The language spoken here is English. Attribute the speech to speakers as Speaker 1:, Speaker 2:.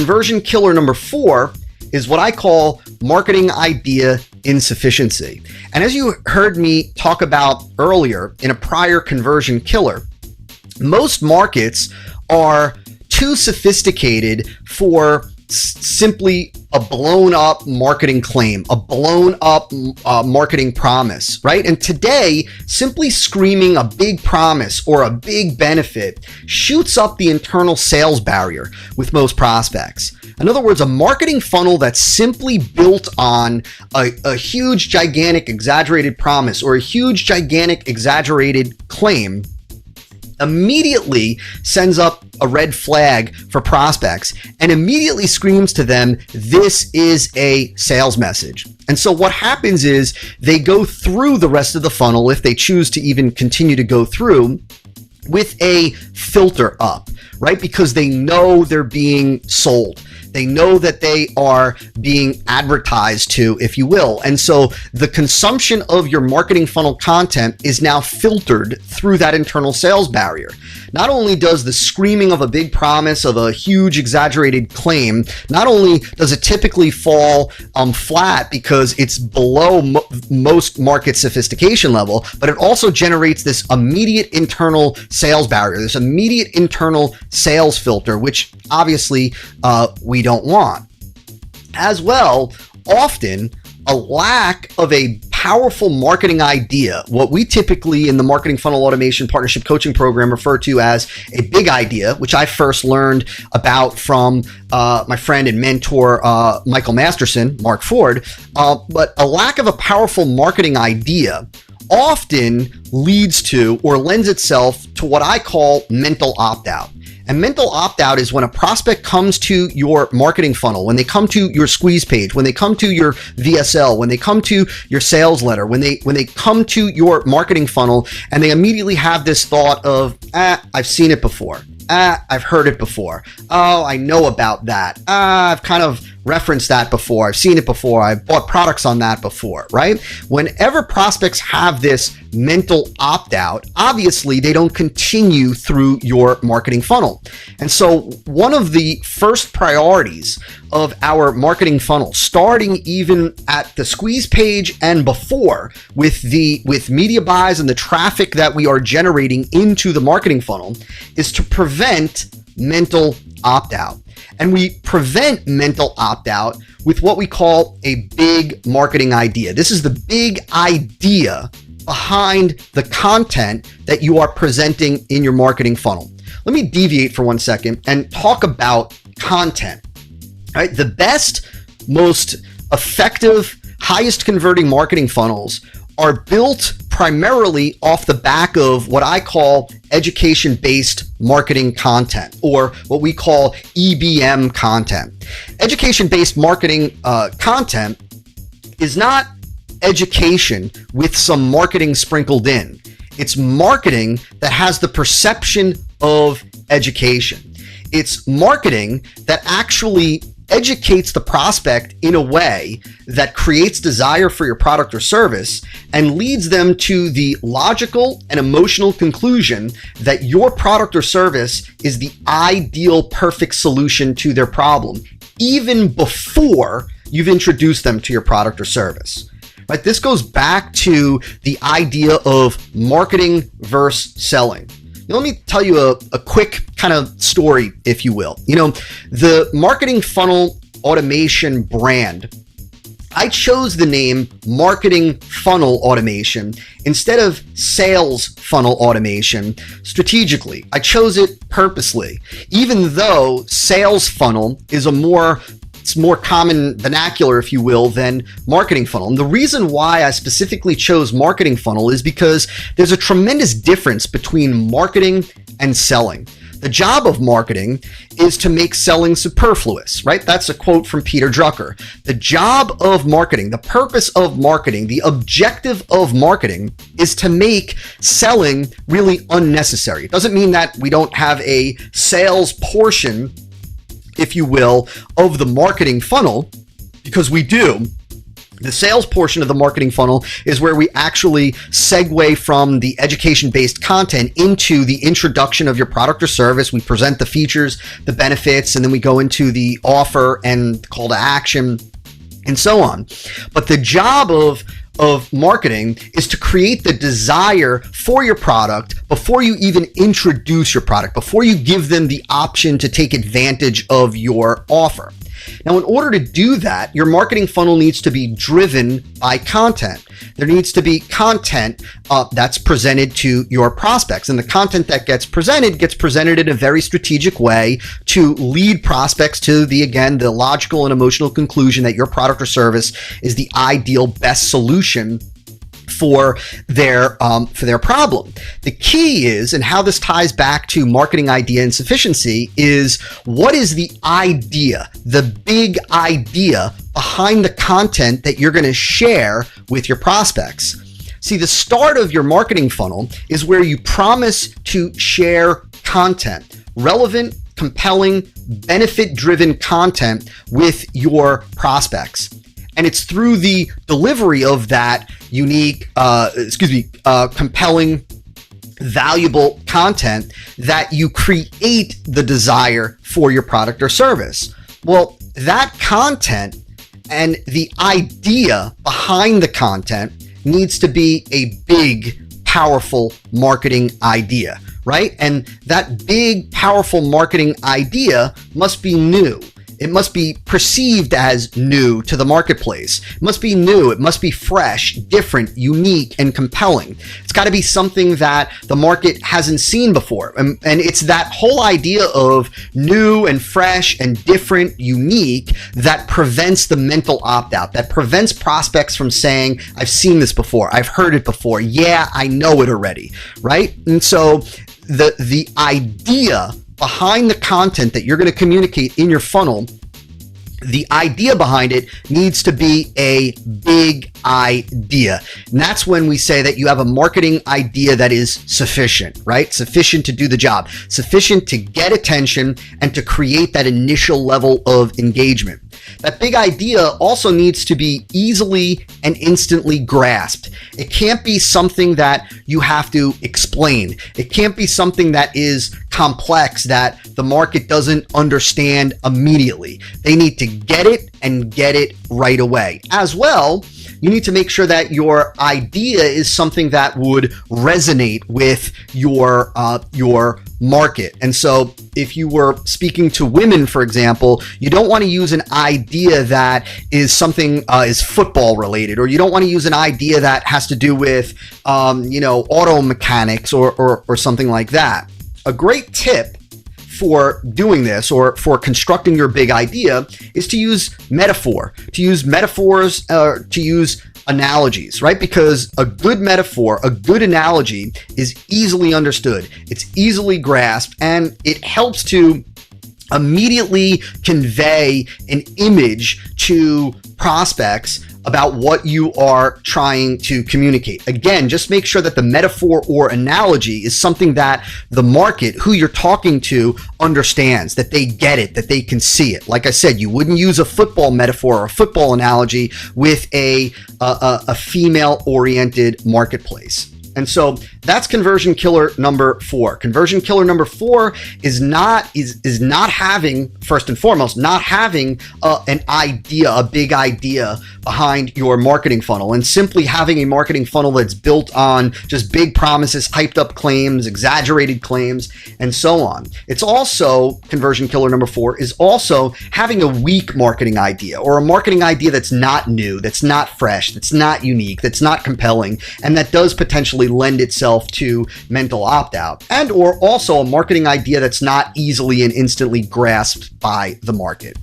Speaker 1: conversion killer number 4 is what I call marketing idea insufficiency. And as you heard me talk about earlier in a prior conversion killer, most markets are too sophisticated for simply a blown up marketing claim, a blown up marketing promise, right? And today, simply screaming a big promise or a big benefit shoots up the internal sales barrier with most prospects. In other words, a marketing funnel that's simply built on a huge, gigantic, exaggerated promise or a huge, gigantic, exaggerated claim immediately sends up a red flag for prospects and immediately screams to them, this is a sales message. And so what happens is they go through the rest of the funnel, if they choose to even continue to go through, with a filter up, right? Because they know they're being sold. They know that they are being advertised to, if you will. And so the consumption of your marketing funnel content is now filtered through that internal sales barrier. Not only does the screaming of a big promise of a huge exaggerated claim, not only does it typically fall flat because it's below most market sophistication level, but it also generates this immediate internal sales barrier, this immediate internal sales filter, which obviously we don't want. As well, often a lack of a powerful marketing idea, what we typically in the Marketing Funnel Automation Partnership Coaching Program refer to as a big idea, which I first learned about from my friend and mentor, Michael Masterson, Mark Ford. But a lack of a powerful marketing idea often leads to or lends itself to what I call mental opt-out. And mental opt-out is when a prospect comes to your marketing funnel, when they come to your squeeze page, when they come to your VSL, when they come to your sales letter, when they come to your marketing funnel, and they immediately have this thought of, I've seen it before. I've heard it before. Oh, I know about that. I've kind of referenced that before. I've seen it before. I've bought products on that before, right? Whenever prospects have this mental opt-out, obviously they don't continue through your marketing funnel. And so one of the first priorities of our marketing funnel, starting even at the squeeze page and before with media buys and the traffic that we are generating into the marketing funnel, is to prevent mental opt-out. And we prevent mental opt-out with what we call a big marketing idea. This is the big idea behind the content that you are presenting in your marketing funnel. Let me deviate for 1 second and talk about content. All right, the best, most effective, highest converting marketing funnels are built primarily off the back of what I call education-based marketing content, or what we call EBM content. Education-based marketing content is not education with some marketing sprinkled in. It's marketing that has the perception of education. It's marketing that actually educates the prospect in a way that creates desire for your product or service and leads them to the logical and emotional conclusion that your product or service is the ideal, perfect solution to their problem, even before you've introduced them to your product or service. Right? This goes back to the idea of marketing versus selling. Now, let me tell you a quick kind of story, if you will. You know, the marketing funnel automation brand, I chose the name marketing funnel automation instead of sales funnel automation strategically. I chose it purposely, even though sales funnel is it's more common vernacular, if you will, than marketing funnel. And the reason why I specifically chose marketing funnel is because there's a tremendous difference between marketing and selling. The job of marketing is to make selling superfluous, right? That's a quote from Peter Drucker. The job of marketing, the purpose of marketing, the objective of marketing is to make selling really unnecessary. It doesn't mean that we don't have a sales portion, if you will, of the marketing funnel, because we do. The sales portion of the marketing funnel is where we actually segue from the education-based content into the introduction of your product or service. We present the features, the benefits, and then we go into the offer and call to action and so on. But the job of marketing is to create the desire for your product before you even introduce your product, before you give them the option to take advantage of your offer. Now, in order to do that, your marketing funnel needs to be driven by content. There needs to be content that's presented to your prospects. And the content that gets presented in a very strategic way to lead prospects to the logical and emotional conclusion that your product or service is the ideal best solution for their problem. The key is, and how this ties back to marketing idea insufficiency, is what is the idea, the big idea behind the content that you're going to share with your prospects. See, the start of your marketing funnel is where you promise to share content, relevant, compelling, benefit-driven content with your prospects. And it's through the delivery of that unique, compelling, valuable content that you create the desire for your product or service. Well, that content and the idea behind the content needs to be a big, powerful marketing idea, right? And that big, powerful marketing idea must be new. It must be perceived as new to the marketplace. It must be new. It must be fresh, different, unique, and compelling. It's got to be something that the market hasn't seen before. And it's that whole idea of new and fresh and different, unique, that prevents the mental opt-out, that prevents prospects from saying, I've seen this before. I've heard it before. Yeah, I know it already, right? And so the idea behind the content that you're going to communicate in your funnel, the idea behind it needs to be a big idea. And that's when we say that you have a marketing idea that is sufficient, right? Sufficient to do the job, sufficient to get attention and to create that initial level of engagement. That big idea also needs to be easily and instantly grasped. It can't be something that you have to explain. It can't be something that is complex that the market doesn't understand immediately. They need to get it and get it right away. As well, you need to make sure that your idea is something that would resonate with your market. And so if you were speaking to women, for example, you don't want to use an idea that is something is football related, or you don't want to use an idea that has to do with auto mechanics or something like that. A great tip for doing this, or for constructing your big idea, is to use metaphors, to use analogies, right? Because a good metaphor, a good analogy is easily understood, it's easily grasped, and it helps to immediately convey an image to prospects about what you are trying to communicate. Again, just make sure that the metaphor or analogy is something that the market, who you're talking to, understands, that they get it, that they can see it. Like I said, you wouldn't use a football metaphor or a football analogy with a female-oriented marketplace. And so that's conversion killer number 4. Conversion killer number 4 is not having, first and foremost, not having an idea, a big idea behind your marketing funnel, and simply having a marketing funnel that's built on just big promises, hyped up claims, exaggerated claims, and so on. It's also, conversion killer number 4 is also having a weak marketing idea, or a marketing idea that's not new, that's not fresh, that's not unique, that's not compelling, and that does potentially lend itself to mental opt-out, and or also a marketing idea that's not easily and instantly grasped by the market.